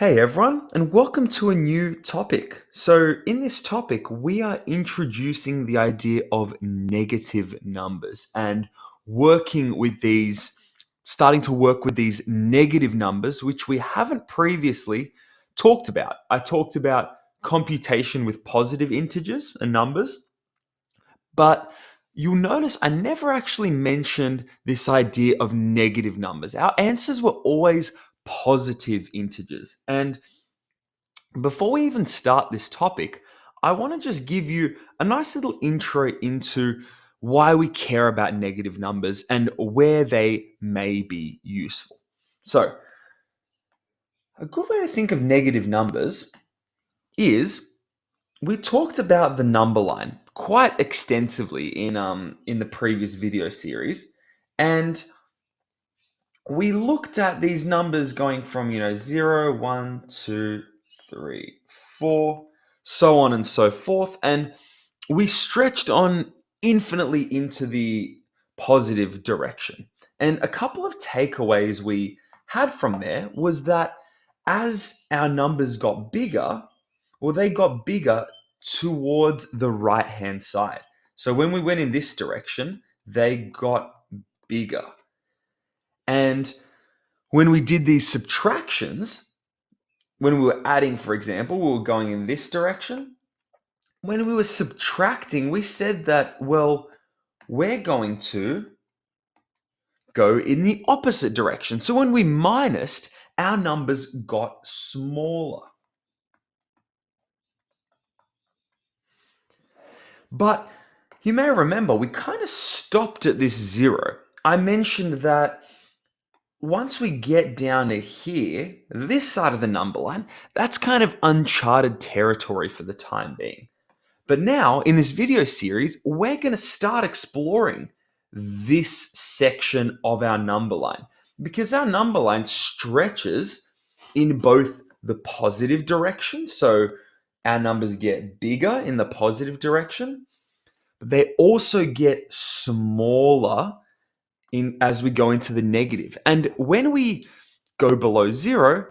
Hey everyone, and welcome to a new topic. So, in this topic, we are introducing the idea of negative numbers and working with these, starting to work with these negative numbers, which we haven't previously talked about. I talked about computation with positive integers and numbers, but you'll notice I never actually mentioned this idea of negative numbers. Our answers were always positive integers. And before we even start this topic, I want to just give you a nice little intro into why we care about negative numbers and where they may be useful. So, a good way to think of negative numbers is we talked about the number line quite extensively in the previous video series, and we looked at these numbers going from 0, 1, 2, 3, 4, so on and so forth, and we stretched on infinitely into the positive direction. And a couple of takeaways we had from there was that as our numbers got bigger, well, they got bigger towards the right hand side. So when we went in this direction, they got bigger. And when we did these subtractions, when we were adding, for example, we were going in this direction. When we were subtracting, we said that, well, we're going to go in the opposite direction. So when we minused, our numbers got smaller. But you may remember we kind of stopped at this 0. I mentioned that once we get down to here, this side of the number line, that's kind of uncharted territory for the time being. But now, in this video series, we're going to start exploring this section of our number line because our number line stretches in both the positive direction. So our numbers get bigger in the positive direction, but they also get smaller in as we go into the negative. And when we go below 0,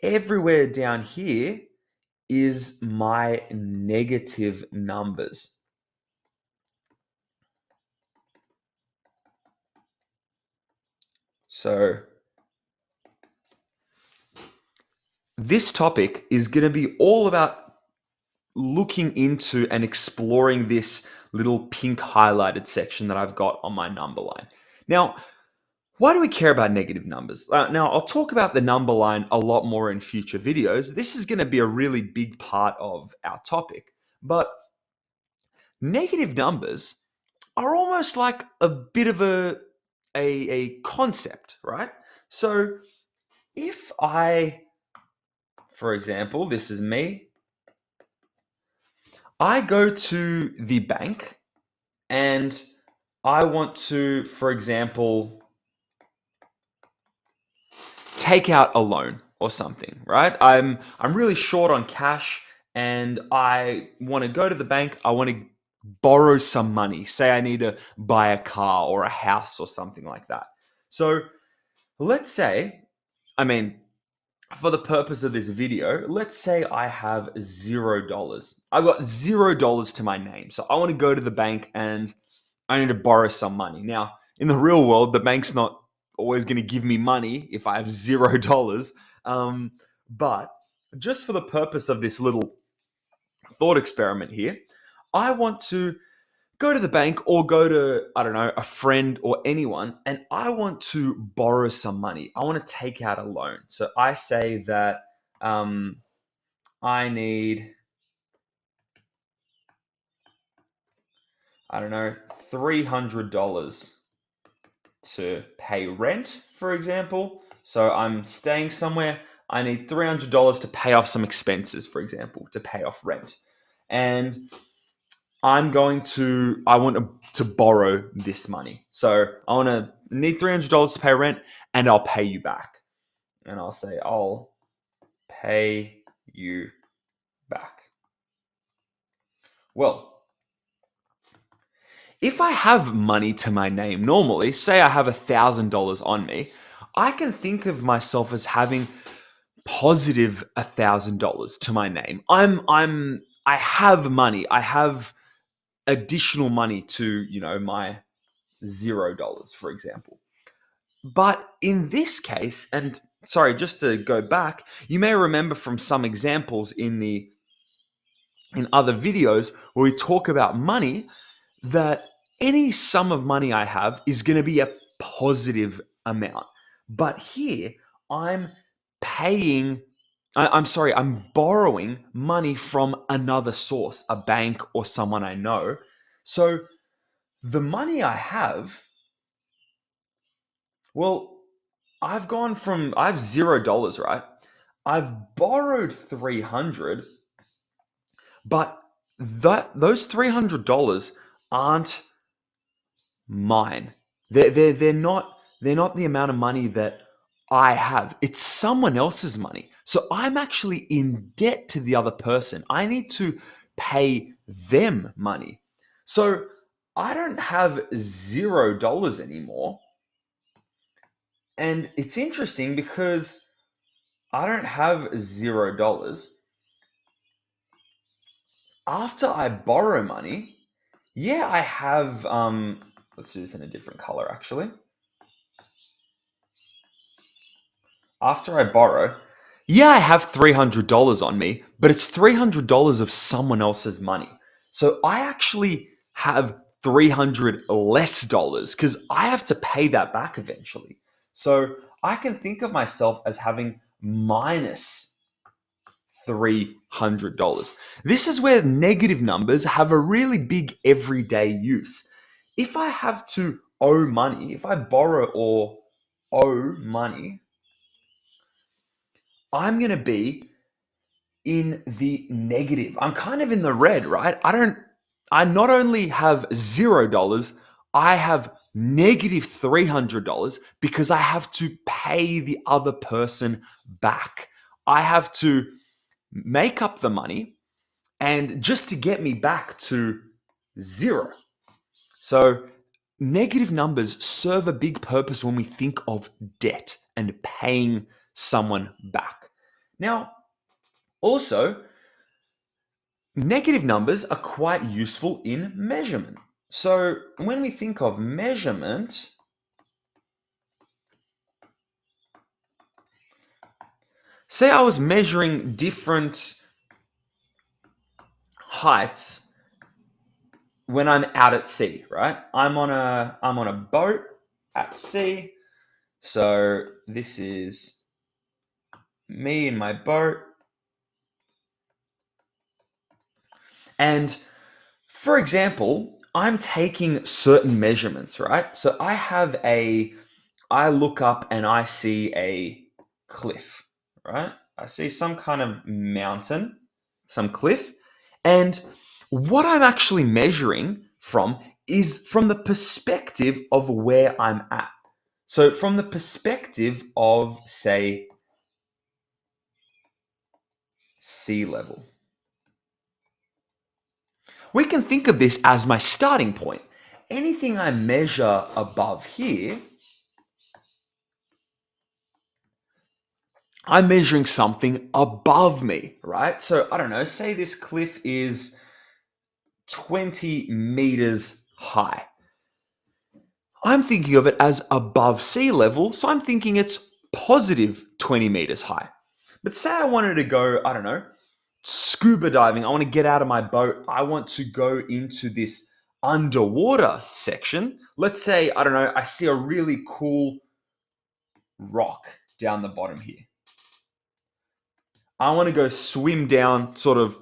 everywhere down here is my negative numbers. So this topic is going to be all about looking into and exploring this little pink highlighted section that I've got on my number line. Now, why do we care about negative numbers? Now, I'll talk about the number line a lot more in future videos. This is going to be a really big part of our topic. But negative numbers are almost like a bit of a concept, right? So if I, for example, this is me, I go to the bank and I want to, for example, take out a loan or something, right? I'm really short on cash and I want to go to the bank. I want to borrow some money. Say I need to buy a car or a house or something like that. So let's say, I mean, for the purpose of this video, let's say I have $0. I've got $0 to my name. So I want to go to the bank and I need to borrow some money. Now, in the real world, the bank's not always going to give me money if I have $0. But just for the purpose of this little thought experiment here, I want to go to the bank or go to, I don't know, a friend or anyone, and I want to borrow some money. I want to take out a loan. So I say that I need, I don't know, $300 to pay rent, for example. So I'm staying somewhere. I need $300 to pay off some expenses, for example, to pay off rent. And I want to borrow this money. So I want to need $300 to pay rent and I'll pay you back. And I'll say, I'll pay you back. Well, if I have money to my name normally, say I have $1,000 on me, I can think of myself as having positive $1,000 to my name. I have money. I have additional money to, my $0, for example. But in this case, and sorry, just to go back, you may remember from some examples in other videos where we talk about money that any sum of money I have is going to be a positive amount. But here I'm paying, I'm sorry, I'm borrowing money from another source, a bank or someone I know. So the money I have, well, I have $0, right? I've borrowed 300, but those $300 aren't mine. They're not the amount of money that I have. It's someone else's money. So I'm actually in debt to the other person. I need to pay them money. So I don't have $0 anymore. And it's interesting because I don't have $0. After I borrow money, yeah, I have let's do this in a different color actually. After I borrow, yeah, I have $300 on me, but it's $300 of someone else's money. So I actually have 300 less dollars because I have to pay that back eventually. So I can think of myself as having minus $300. This is where negative numbers have a really big everyday use. If I have to owe money, if I borrow or owe money, I'm going to be in the negative. I'm kind of in the red, right? I not only have $0, I have negative $300 because I have to pay the other person back. I have to make up the money and just to get me back to zero. So negative numbers serve a big purpose when we think of debt and paying someone back. Now, also, negative numbers are quite useful in measurement. So when we think of measurement, say I was measuring different heights when I'm out at sea, right? I'm on a boat at sea. So this is me in my boat. And for example, I'm taking certain measurements, right? So I look up and I see a cliff, right? I see some kind of mountain, some cliff. And what I'm actually measuring from is from the perspective of where I'm at. So from the perspective of, say, sea level. We can think of this as my starting point. Anything I measure above here, I'm measuring something above me, right? So I don't know, say this cliff is 20 meters high. I'm thinking of it as above sea level, so I'm thinking it's positive 20 meters high. But say I wanted to go, I don't know, scuba diving. I want to get out of my boat. I want to go into this underwater section. Let's say, I don't know, I see a really cool rock down the bottom here. I want to go swim down, sort of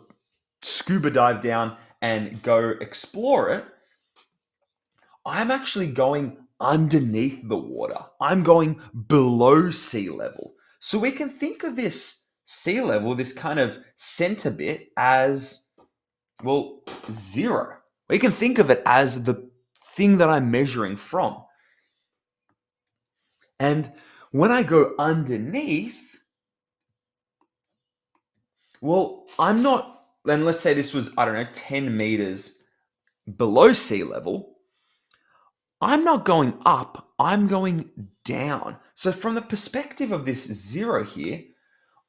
scuba dive down and go explore it. I'm actually going underneath the water. I'm going below sea level. So we can think of this sea level, this kind of center bit, as, well, zero. We can think of it as the thing that I'm measuring from. And when I go underneath, well, I'm not, then let's say this was, I don't know, 10 meters below sea level. I'm not going up, I'm going down. So from the perspective of this zero here,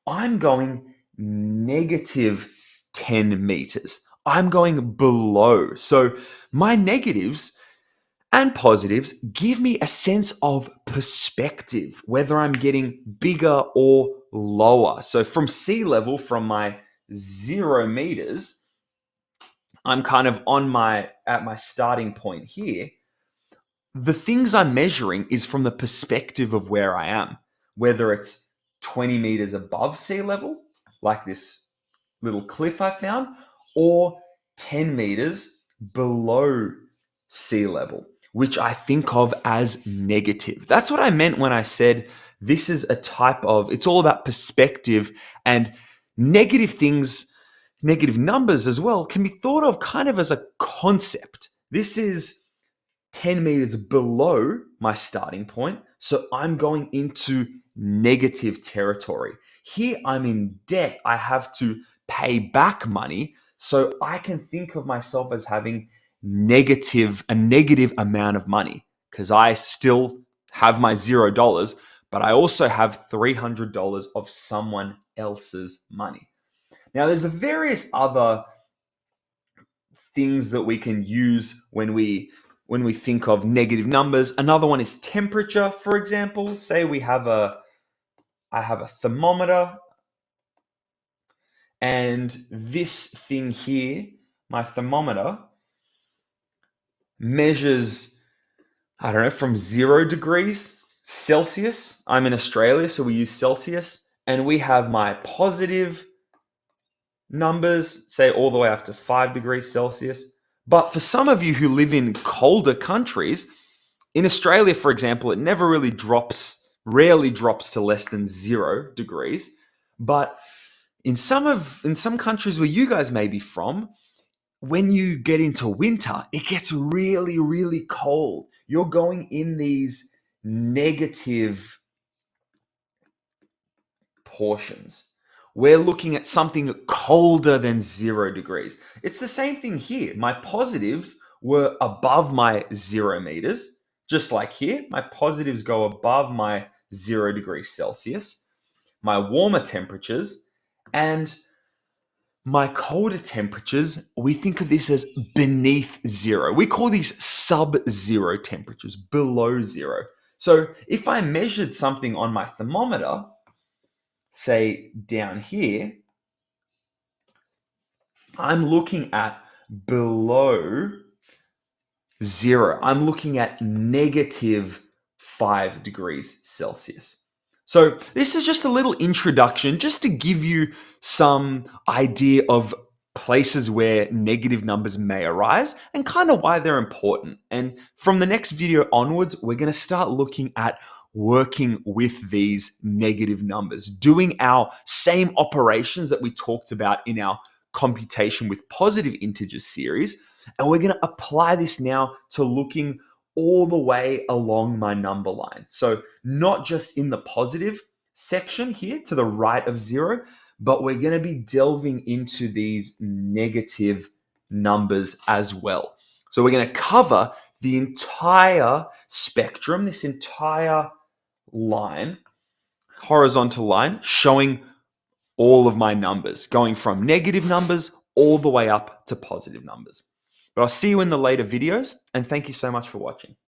I'm going negative 10 meters. I'm going below. So my negatives and positives give me a sense of perspective, whether I'm getting bigger or lower. So from sea level, from my 0 meters, I'm kind of at my starting point here. The things I'm measuring is from the perspective of where I am, whether it's 20 meters above sea level, like this little cliff I found, or 10 meters below sea level, which I think of as negative. That's what I meant when I said this is a type of, it's all about perspective, and negative things, negative numbers as well, can be thought of kind of as a concept. This is 10 meters below my starting point. So I'm going into negative territory. Here I'm in debt. I have to pay back money. So I can think of myself as having a negative amount of money because I still have my $0, but I also have $300 of someone else's money. Now, there's a various other things that we can use when we think of negative numbers. Another one is temperature, for example. Say I have a thermometer, and this thing here, my thermometer, measures, I don't know, from 0 degrees Celsius. I'm in Australia, so we use Celsius, and we have my positive numbers, say all the way up to 5 degrees Celsius. But for some of you who live in colder countries, in Australia, for example, it never really drops, rarely drops to less than 0 degrees. But in some countries where you guys may be from, when you get into winter, it gets really, really cold. You're going in these negative portions. We're looking at something colder than 0 degrees. It's the same thing here. My positives were above my 0 meters, just like here. My positives go above my 0 degrees Celsius, my warmer temperatures, and my colder temperatures, we think of this as beneath zero. We call these sub-zero temperatures, below zero. So if I measured something on my thermometer, say down here, I'm looking at below zero. I'm looking at negative 5 degrees Celsius. So this is just a little introduction just to give you some idea of places where negative numbers may arise and kind of why they're important. And from the next video onwards, we're going to start looking at working with these negative numbers, doing our same operations that we talked about in our computation with positive integers series. And we're going to apply this now to looking all the way along my number line. So not just in the positive section here to the right of zero, but we're going to be delving into these negative numbers as well. So we're going to cover the entire spectrum, this entire line, horizontal line, showing all of my numbers, going from negative numbers all the way up to positive numbers. But I'll see you in the later videos, and thank you so much for watching.